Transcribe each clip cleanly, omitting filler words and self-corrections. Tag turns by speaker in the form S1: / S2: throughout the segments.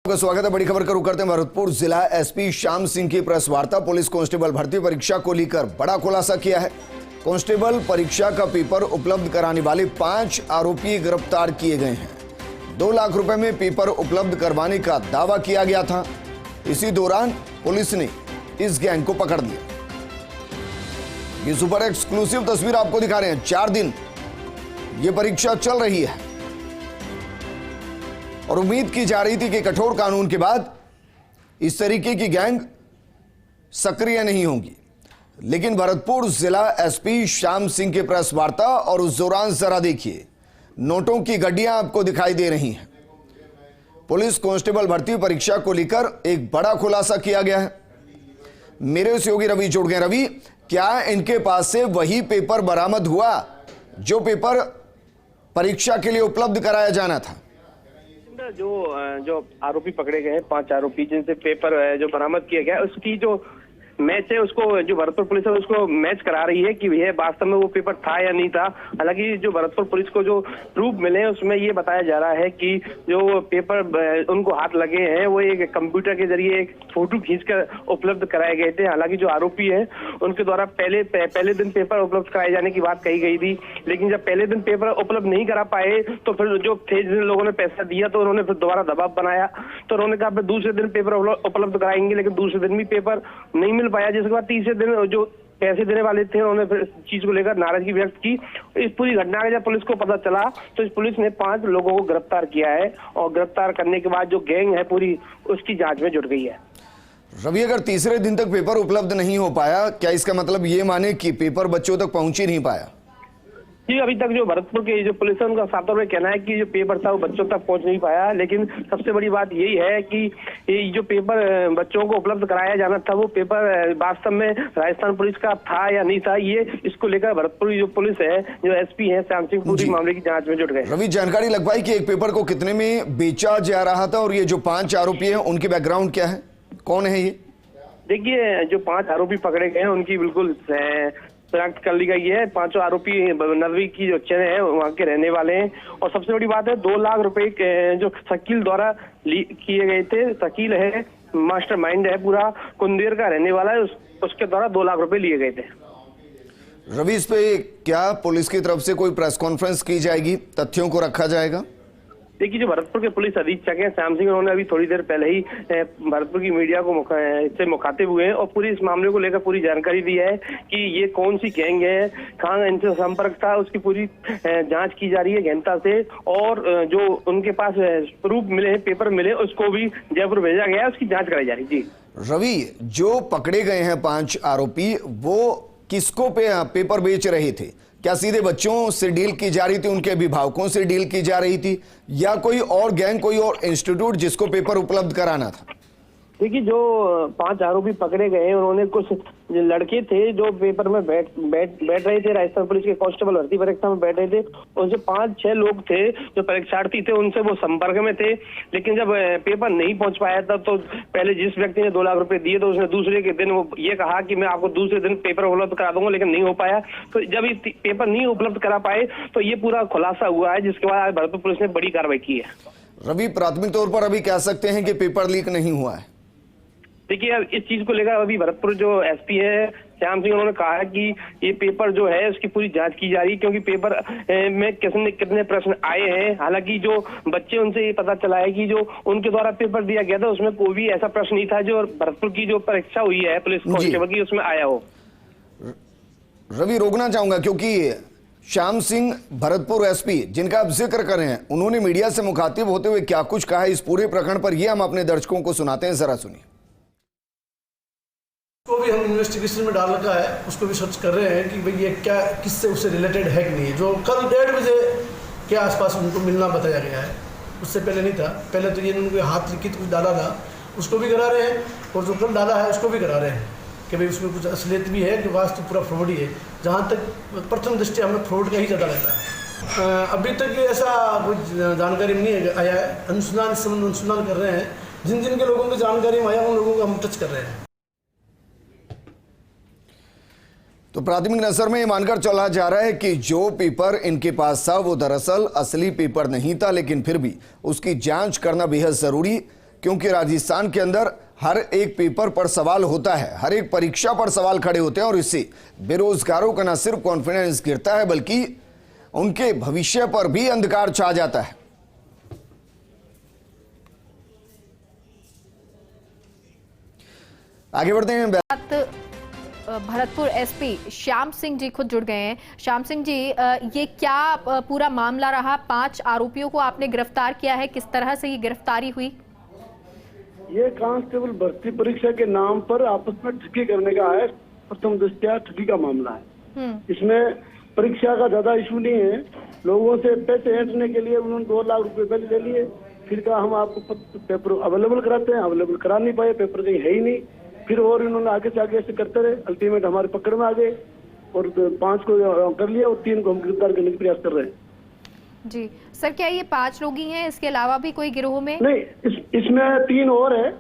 S1: आपका स्वागत है। बड़ी खबर का रुख करते हैं। भरतपुर जिला एसपी श्याम सिंह की प्रेस वार्ता। पुलिस कांस्टेबल भर्ती परीक्षा को लेकर बड़ा खुलासा किया है। कांस्टेबल परीक्षा का पेपर उपलब्ध कराने वाले 5 आरोपी गिरफ्तार किए गए हैं। 2 लाख रुपए में पेपर उपलब्ध करवाने का दावा किया गया था। इसी दौरान पुलिस ने इस गैंग को पकड़ लिया। ये सुपर एक्सक्लूसिव तस्वीर आपको दिखा रहे हैं। 4 दिन ये परीक्षा चल रही है और उम्मीद की जा रही थी कि कठोर कानून के बाद इस तरीके की गैंग सक्रिय नहीं होगी, लेकिन भरतपुर जिला एसपी श्याम सिंह की प्रेस वार्ता और उस दौरान जरा देखिए, नोटों की गड्डियां आपको दिखाई दे रही हैं। पुलिस कांस्टेबल भर्ती परीक्षा को लेकर एक बड़ा खुलासा किया गया है। मेरे सहयोगी रवि जुड़ गए। रवि, क्या इनके पास से वही पेपर बरामद हुआ जो पेपर परीक्षा के लिए उपलब्ध कराया जाना था?
S2: जो आरोपी पकड़े गए हैं, 5 आरोपी जिनसे पेपर जो बरामद किया गया, उसकी जो मैच है उसको जो भरतपुर पुलिस है उसको मैच करा रही है कि यह वास्तव में वो पेपर था या नहीं था। हालांकि जो भरतपुर पुलिस को जो प्रूफ मिले उसमें ये बताया जा रहा है कि जो पेपर उनको हाथ लगे हैं वो एक कंप्यूटर के जरिए एक फोटो खींचकर उपलब्ध कराए गए थे। हालांकि जो आरोपी है उनके द्वारा पहले दिन पेपर उपलब्ध कराए जाने की बात कही गई थी, लेकिन जब पहले दिन पेपर उपलब्ध नहीं करा पाए तो फिर जो थे जिन लोगों ने पैसा दिया तो उन्होंने फिर दोबारा दबाव बनाया। तो उन्होंने कहा फिर दूसरे दिन पेपर उपलब्ध कराएंगे, लेकिन दूसरे दिन भी पेपर नहीं मिल पाया। जिसके बाद तीसरे दिन जो पैसे देने वाले थे उन्होंने फिर इस चीज को लेकर नाराजगी व्यक्त की। इस पूरी घटना का जब पुलिस को पता चला तो इस पुलिस ने 5 लोगों को गिरफ्तार किया है और गिरफ्तार करने के बाद जो गैंग है पूरी उसकी जांच में जुट गई है।
S1: रवि, अगर तीसरे दिन तक पेपर उपलब्ध नहीं हो पाया, क्या इसका मतलब ये माने कि पेपर बच्चों तक पहुंच ही नहीं पाया?
S2: जी, अभी तक जो भरतपुर के जो पुलिस है उनका साफ तौर पर कहना है कि जो पेपर था वो बच्चों तक पहुंच नहीं पाया। लेकिन सबसे बड़ी बात यही है कि जो पेपर बच्चों को उपलब्ध कराया जाना था वो पेपर वास्तव में राजस्थान पुलिस का था या नहीं था, ये इसको लेकर भरतपुर जो पुलिस है, जो एसपी है श्याम सिंह, पूरी मामले की जांच में जुट गए।
S1: रवि, जानकारी लग पाई कि एक पेपर को कितने में बेचा जा रहा था और ये जो 5 आरोपी है उनके बैकग्राउंड क्या है, कौन है ये?
S2: देखिए, जो 5 आरोपी पकड़े गए हैं उनकी बिल्कुल शनाख्त कर ली गई है। 5 आरोपी नरवी की जो चेहरे हैं वहाँ के रहने वाले हैं। और सबसे बड़ी बात है, 2 लाख रुपए जो शकील द्वारा किए गए थे। शकील है मास्टरमाइंड है, पूरा कुंदेर का रहने वाला है, उसके द्वारा 2 लाख रुपए लिए गए थे।
S1: रवि, इस पे क्या पुलिस की तरफ से कोई प्रेस कॉन्फ्रेंस की जाएगी, तथ्यों को रखा जाएगा?
S2: देखिए, जो भरतपुर के पुलिस अधीक्षक हैं श्याम सिंह, उन्होंने अभी थोड़ी देर पहले ही भरतपुर की मीडिया को इससे मुखातिब हुए हैं और पूरी इस मामले को लेकर पूरी जानकारी दी है कि ये कौन सी गैंग है, कहाँ इनसे संपर्क था, उसकी पूरी जांच की जा रही है गहनता से। और जो उनके पास प्रूफ मिले हैं, पेपर मिले, उसको भी जयपुर भेजा गया है, उसकी जाँच कराई जा रही है। जी
S1: रवि, जो पकड़े गए हैं 5 आरोपी, वो किसको पेपर बेच रहे थे? क्या सीधे बच्चों से डील की जा रही थी, उनके अभिभावकों से डील की जा रही थी, या कोई और गैंग, कोई और इंस्टीट्यूट जिसको पेपर उपलब्ध कराना था?
S2: देखिए, जो 5 आरोपी पकड़े गए हैं उन्होंने कुछ लड़के थे जो पेपर में बैठ रहे थे, राजस्थान पुलिस के कांस्टेबल भर्ती परीक्षा में बैठ रहे थे। उनसे 5-6 लोग थे जो परीक्षार्थी थे, उनसे वो संपर्क में थे। लेकिन जब पेपर नहीं पहुंच पाया था तो पहले जिस व्यक्ति ने 2 लाख रुपए दिए तो उसने दूसरे के दिन वो ये कहा कि मैं आपको दूसरे दिन पेपर उपलब्ध करा दूंगा, लेकिन नहीं हो पाया। तो जब ये पेपर नहीं उपलब्ध करा पाए तो ये पूरा खुलासा हुआ है, जिसके बाद भरतपुर पुलिस ने बड़ी कार्रवाई की है।
S1: रवि, प्राथमिक तौर पर अभी कह सकते हैं कि पेपर लीक नहीं हुआ है?
S2: देखिए, इस चीज को लेकर अभी भरतपुर जो एसपी है श्याम सिंह, उन्होंने कहा है कि ये पेपर जो है उसकी पूरी जांच की जा रही है, क्योंकि पेपर में कितने प्रश्न आए हैं। हालांकि जो बच्चे, उनसे ये पता चला है कि जो उनके द्वारा पेपर दिया गया था उसमें कोई भी ऐसा प्रश्न नहीं था जो भरतपुर की जो परीक्षा हुई है पुलिस कांस्टेबल की उसमें आया हो।
S1: रवि, रोकना चाहूंगा क्योंकि श्याम सिंह भरतपुर एसपी जिनका आप जिक्र कर रहे हैं, उन्होंने मीडिया से मुखातिब होते हुए क्या कुछ कहा इस पूरे प्रकरण पर, यह हम अपने दर्शकों को सुनाते हैं, जरा सुनिए।
S3: को भी हम इन्वेस्टिगेशन में डाल रखा है, उसको भी सर्च कर रहे हैं कि भाई ये क्या किससे उससे रिलेटेड है कि नहीं। जो कल 1:30 बजे के आसपास उनको मिलना बताया गया है, उससे पहले नहीं था। पहले तो ये उनको हाथ लिखित कुछ डाला था, उसको भी करा रहे हैं, और जो कल डाला है उसको भी करा रहे हैं कि भाई उसमें कुछ असलियत भी है कि वास्तव पूरा फ्रॉड ही है। जहाँ तक प्रथम दृष्टि हमें फ्रॉड का ही ज़्यादा लगता है। अभी तक ऐसा कुछ जानकारी नहीं आया है। अनुसंधान कर रहे हैं, जिन जिन के लोगों को जानकारी में आया उन लोगों को हम टच कर रहे हैं।
S1: तो प्राथमिक नजर में ये मानकर चला जा रहा है कि जो पेपर इनके पास था वो दरअसल असली पेपर नहीं था, लेकिन फिर भी उसकी जांच करना बेहद जरूरी क्योंकि राजस्थान के अंदर हर एक पेपर पर सवाल होता है, हर एक परीक्षा पर सवाल खड़े होते हैं और इससे बेरोजगारों का न सिर्फ कॉन्फिडेंस गिरता है बल्कि उनके भविष्य पर भी अंधकार छा जाता है। आगे बढ़ते हैं।
S4: भरतपुर एसपी श्याम सिंह जी खुद जुड़ गए हैं। श्याम सिंह जी, ये क्या पूरा मामला रहा? 5 आरोपियों को आपने गिरफ्तार किया है, किस तरह से ये गिरफ्तारी हुई?
S5: ये कांस्टेबल भर्ती परीक्षा के नाम पर आपस में ठगी करने का है। प्रथम दृष्टया ठगी का मामला है। इसमें परीक्षा का ज्यादा इशू नहीं है। लोगों से पैसे ऐंठने के लिए उन्होंने 2 लाख रुपए पहले ले लिए, फिर कहा हम आपको पेपर अवेलेबल कराते हैं। अवेलेबल करा नहीं पाए, पेपर कहीं है ही नहीं। फिर और इन्होंने आगे से आगे ऐसे करते रहे। अल्टीमेट हमारे पकड़ में आ गए और 5 को कर लिया और 3 को हम गिरफ्तार करने का प्रयास कर रहे हैं।
S4: जी सर, क्या ये 5 लोग ही हैं? इसके अलावा भी कोई गिरोह में?
S5: नहीं, इसमें 3 और है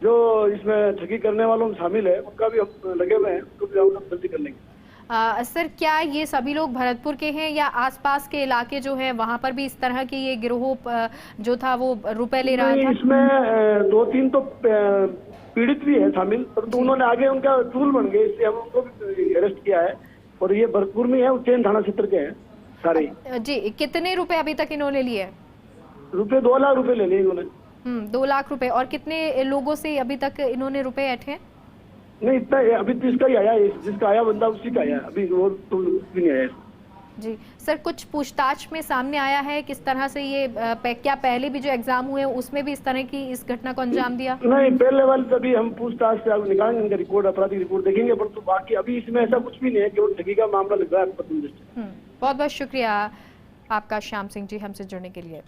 S5: जो इसमें ठगी करने वालों में शामिल है। उनका भी हम लगे हुए हैं, उनको भी हम जल्दी कर लेंगे।
S4: सर, क्या ये सभी लोग भरतपुर के हैं या आसपास के इलाके जो है वहां पर भी इस तरह की ये गिरोह जो था वो रुपए ले रहा था?
S5: इसमें 2-3 तो पीड़ित भी है शामिल, परंतु उन्होंने आगे उनका टूल बन गए, इसलिए हम उनको भी अरेस्ट किया है। और ये भरतपुर में है, उज्जैन थाना क्षेत्र के हैं सारे।
S4: जी, कितने रुपए अभी तक इन्होंने लिए?
S5: रुपए 2 लाख रुपए ले लिए इन्होंने।
S4: 2 लाख रुपए। और कितने लोगों से अभी तक इन्होंने रुपए ऐंठे?
S5: नहीं, इतना अभी तो इसका ही आया, जिसका आया बंदा उसी का आया, अभी वो तो भी नहीं आया।
S4: जी सर, कुछ पूछताछ में सामने आया है किस तरह से ये क्या पहले भी जो एग्जाम हुए उसमें भी इस तरह की इस घटना को अंजाम दिया?
S5: नहीं, पहले वाले तभी हम पूछताछ से आगे निकालेंगे, इनका रिकॉर्ड, आपराधिक रिकॉर्ड देखेंगे, पर तो बाकी अभी इसमें ऐसा कुछ भी नहीं है, केवल ठगी का मामला लग रहा है।
S4: बहुत बहुत शुक्रिया आपका श्याम सिंह जी हमसे जुड़ने के लिए।